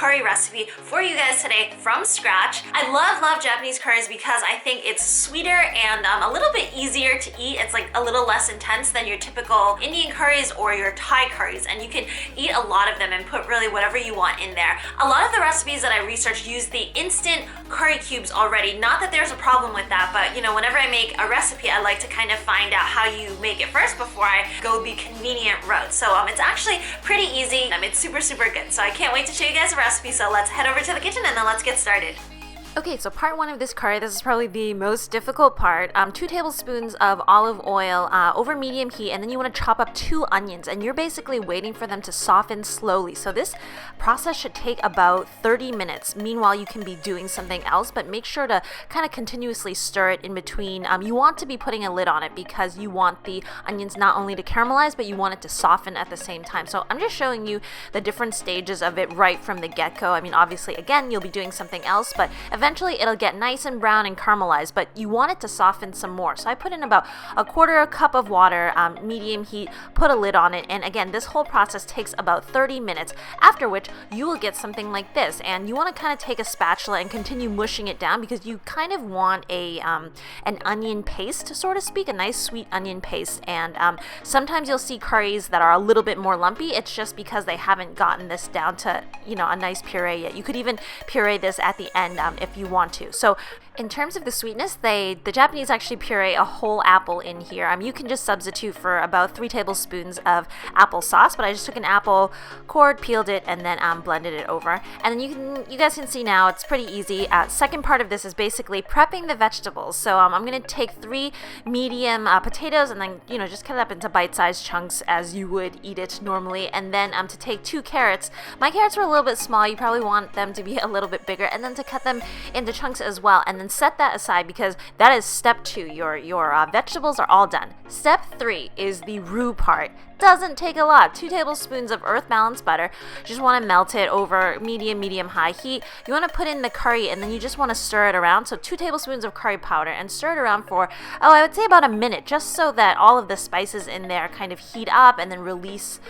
curry recipe for you guys today from scratch. I love Japanese curries because I think it's sweeter and a little bit easier to eat. It's like a little less intense than your typical Indian curries or your Thai curries, and you can eat a lot of them and put really whatever you want in there. A lot of the recipes that I researched use the instant curry cubes already. Not that there's a problem with that, but you know, whenever I make a recipe, I like to kind of find out how you make it first before I go the convenient route. So it's actually pretty easy. It's super good. So I can't wait to show you guys a recipe. So let's head over to the kitchen and then let's get started. Okay, so part one of this curry, this is probably the most difficult part. 2 tablespoons of olive oil over medium heat, and then you want to chop up 2 onions, and you're basically waiting for them to soften slowly. So this process should take about 30 minutes. Meanwhile, you can be doing something else, but make sure to kind of continuously stir it in between. You want to be putting a lid on it because you want the onions not only to caramelize, but you want it to soften at the same time. So I'm just showing you the different stages of it right from the get-go. I mean, obviously, again, you'll be doing something else, but eventually it'll get nice and brown and caramelized, but you want it to soften some more. So I put in about a quarter cup of water, medium heat, put a lid on it, and again, this whole process takes about 30 minutes, after which you will get something like this. And you want to kind of take a spatula and continue mushing it down because you kind of want an onion paste, so to speak, a nice sweet onion paste. And sometimes you'll see curries that are a little bit more lumpy. It's just because they haven't gotten this down to, you know, a nice puree yet. You could even puree this at the end if you want to. So in terms of the sweetness, the Japanese actually puree a whole apple in here. You can just substitute for about 3 tablespoons of applesauce, but I just took an apple core, peeled it, and then blended it over. And then you guys can see now it's pretty easy. Second part of this is basically prepping the vegetables. So I'm going to take 3 medium potatoes and then, you know, just cut it up into bite-sized chunks as you would eat it normally. And then to take 2 carrots. My carrots were a little bit small. You probably want them to be a little bit bigger, and then to cut them into chunks as well. And then set that aside because that is step 2. Your vegetables are all done. Step 3 is the roux part. Doesn't take a lot. 2 tablespoons of earth balanced butter. You just want to melt it over medium high heat. You want to put in the curry, and then you just want to stir it around. So 2 tablespoons of curry powder, and stir it around for, I would say about a minute, just so that all of the spices in there kind of heat up and then release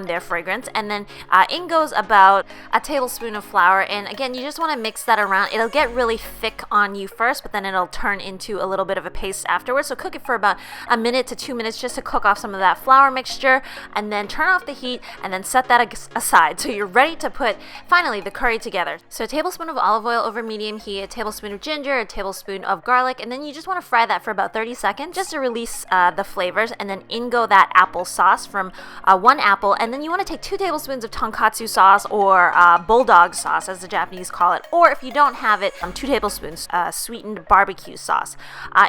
their fragrance. And then in goes about a tablespoon of flour, and again, you just want to mix that around. It'll get really thick on you first, but then it'll turn into a little bit of a paste afterwards. So cook it for about a minute to 2 minutes just to cook off some of that flour mixture, and then turn off the heat and then set that aside. So you're ready to put finally the curry together. So a tablespoon of olive oil over medium heat, a tablespoon of ginger, a tablespoon of garlic, and then you just want to fry that for about 30 seconds just to release the flavors. And then in go that applesauce from 1 apple, and then you want to take 2 tablespoons of tonkatsu sauce, or bulldog sauce as the Japanese call it, or if you don't have it, 2 tablespoons sweetened barbecue sauce.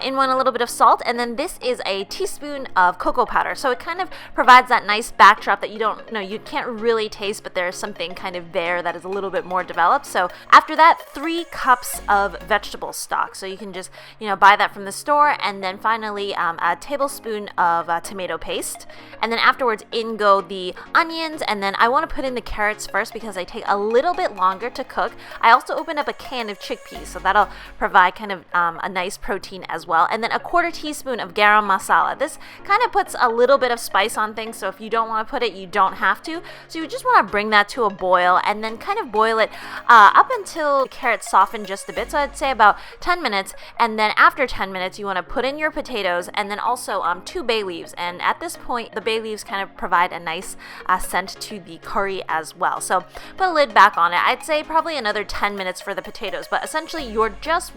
In one, a little bit of salt, and then this is a teaspoon of cocoa powder. So it kind of provides that nice backdrop that you can't really taste, but there's something kind of there that is a little bit more developed. So after that, 3 cups of vegetable stock. So you can just, buy that from the store. And then finally, a tablespoon of tomato paste. And then afterwards, in go the onions. And then I want to put in the carrots first because they take a little bit longer to cook. I also opened up a can of chickpeas, so that'll provide kind of a nice protein as well. And then a 1/4 teaspoon of garam masala. This kind of puts a little bit of spice on things, so if you don't want to put it, you don't have to. So you just want to bring that to a boil and then kind of boil it up until the carrots soften just a bit. So I'd say about 10 minutes. And then after 10 minutes, you want to put in your potatoes and then also 2 bay leaves. And at this point, the bay leaves kind of provide a nice scent to the curry as well. So put a lid back on it. I'd say probably another 10 minutes for the potatoes, but essentially you're just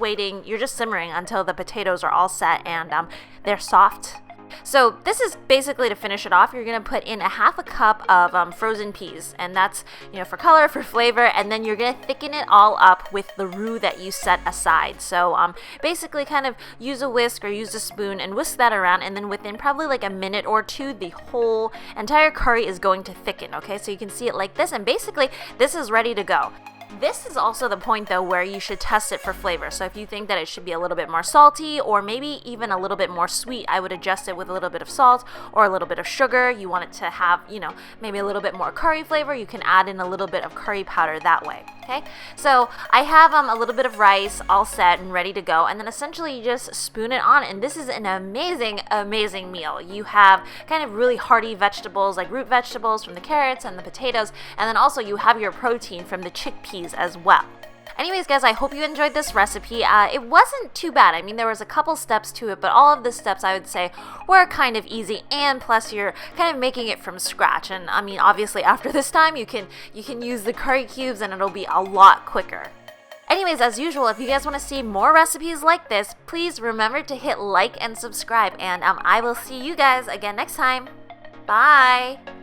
simmering until the potatoes are all set and they're soft. So this is basically to finish it off. You're going to put in a 1/2 cup of frozen peas, and that's for color, for flavor, and then you're going to thicken it all up with the roux that you set aside. So basically kind of use a whisk or use a spoon and whisk that around, and then within probably like a minute or 2, the whole entire curry is going to thicken. Okay, so you can see it like this, and basically this is ready to go. This is also the point though where you should test it for flavor. So if you think that it should be a little bit more salty or maybe even a little bit more sweet, I would adjust it with a little bit of salt or a little bit of sugar. You want it to have, maybe a little bit more curry flavor. You can add in a little bit of curry powder that way. Okay, so I have a little bit of rice all set and ready to go, and then essentially you just spoon it on, and this is an amazing meal. You have kind of really hearty vegetables like root vegetables from the carrots and the potatoes, and then also you have your protein from the chickpeas chickpeas as well. Anyways, guys, I hope you enjoyed this recipe. It wasn't too bad. I mean, there was a couple steps to it, but all of the steps I would say were kind of easy, and plus you're kind of making it from scratch. And I mean, obviously after this time, you can use the curry cubes and it'll be a lot quicker. Anyways, as usual, if you guys want to see more recipes like this, please remember to hit like and subscribe, and I will see you guys again next time. Bye!